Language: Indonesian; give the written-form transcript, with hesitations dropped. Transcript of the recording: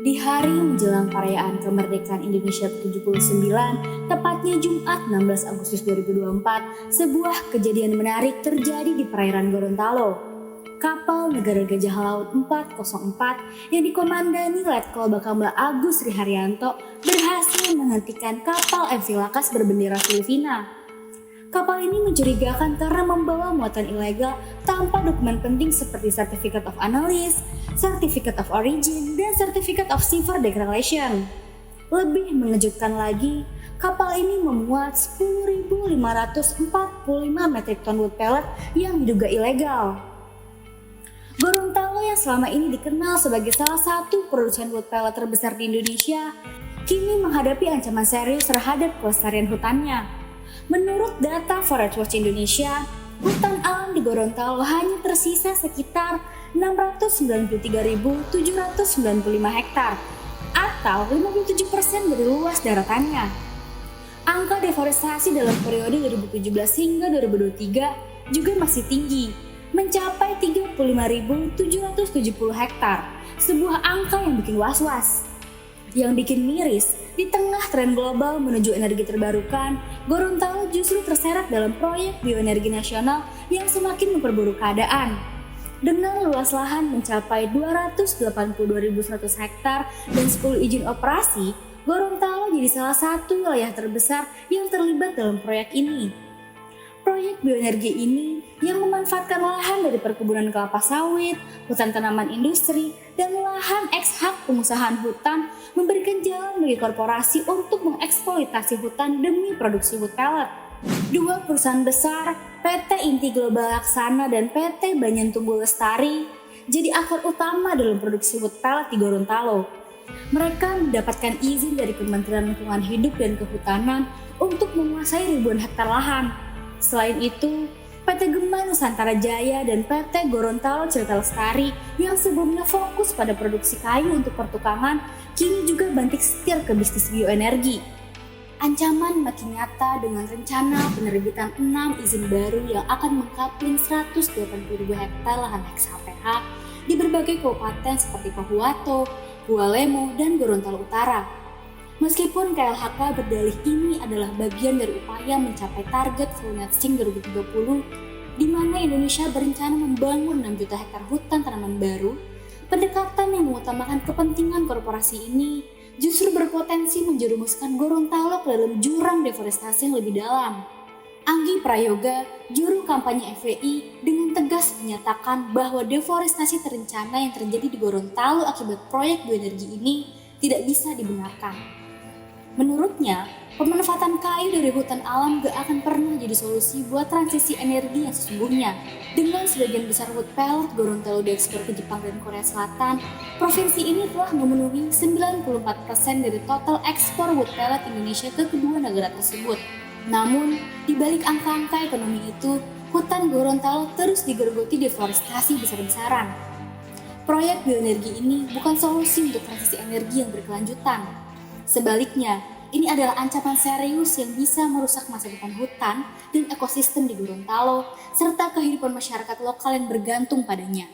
Di hari menjelang perayaan kemerdekaan Indonesia ke-79, tepatnya Jumat 16 Agustus 2024, sebuah kejadian menarik terjadi di perairan Gorontalo. Kapal Negara Gajah Laut 404 yang dikomandani Letkol Bakamla Agus Riharyanto berhasil menghentikan kapal MV Lakas berbendera Filipina. Kapal ini mencurigakan karena membawa muatan ilegal tanpa dokumen penting seperti Certificate of Analysis, Certificate of Origin, dan Certificate of Seafarer Declaration. Lebih mengejutkan lagi, kapal ini memuat 10.545 metrik ton wood pellet yang diduga ilegal. Gorontalo yang selama ini dikenal sebagai salah satu produsen wood pellet terbesar di Indonesia, kini menghadapi ancaman serius terhadap kelestarian hutannya. Menurut data Forest Watch Indonesia, hutan alam di Gorontalo hanya tersisa sekitar 693.795 hektar atau 57% dari luas daratannya. Angka deforestasi dalam periode 2017 hingga 2023 juga masih tinggi, mencapai 35.770 hektar, sebuah angka yang bikin was-was. Yang bikin miris, di tengah tren global menuju energi terbarukan, Gorontalo justru terseret dalam proyek bioenergi nasional yang semakin memperburuk keadaan. Dengan luas lahan mencapai 282.100 hektar dan 10 izin operasi, Gorontalo jadi salah satu wilayah terbesar yang terlibat dalam proyek ini. Proyek bioenergi ini yang memanfaatkan lahan dari perkebunan kelapa sawit, hutan tanaman industri, dan lahan eks hak pengusahaan hutan memberikan jalan bagi korporasi untuk mengeksploitasi hutan demi produksi wood pellet. Dua perusahaan besar, PT Inti Global Laksana dan PT Banyan Tumbuh Lestari, jadi aktor utama dalam produksi wood pellet di Gorontalo. Mereka mendapatkan izin dari Kementerian Lingkungan Hidup dan Kehutanan untuk menguasai ribuan hektar lahan. Selain itu, PT Gema Nusantara Jaya dan PT Gorontalo Cerita Lestari yang sebelumnya fokus pada produksi kayu untuk pertukangan, kini juga banting setir ke bisnis bioenergi. Ancaman makin nyata dengan rencana penerbitan 6 izin baru yang akan mengkapling 180.000 hektar lahan eks HPH di berbagai kabupaten seperti Pahuato, Bualemo, dan Gorontalo Utara. Meskipun KLHK berdalih ini adalah bagian dari upaya mencapai target full net sink 2030, di mana Indonesia berencana membangun 6 juta hektar hutan tanaman baru, pendekatan yang mengutamakan kepentingan korporasi ini justru berpotensi menjerumuskan Gorontalo ke dalam jurang deforestasi yang lebih dalam. Anggi Prayoga, juru kampanye FPI, dengan tegas menyatakan bahwa deforestasi terencana yang terjadi di Gorontalo akibat proyek bioenergi ini tidak bisa dibenarkan. Menurutnya, pemanfaatan kayu dari hutan alam gak akan pernah jadi solusi buat transisi energi yang sesungguhnya. Dengan sebagian besar wood pellet Gorontalo diekspor ke Jepang dan Korea Selatan, provinsi ini telah memenuhi 94% dari total ekspor wood pellet Indonesia ke kedua negara tersebut. Namun, di balik angka-angka ekonomi itu, hutan Gorontalo terus digerogoti deforestasi besar-besaran. Proyek bioenergi ini bukan solusi untuk transisi energi yang berkelanjutan. Sebaliknya, ini adalah ancaman serius yang bisa merusak masa depan hutan dan ekosistem di Gorontalo, serta kehidupan masyarakat lokal yang bergantung padanya.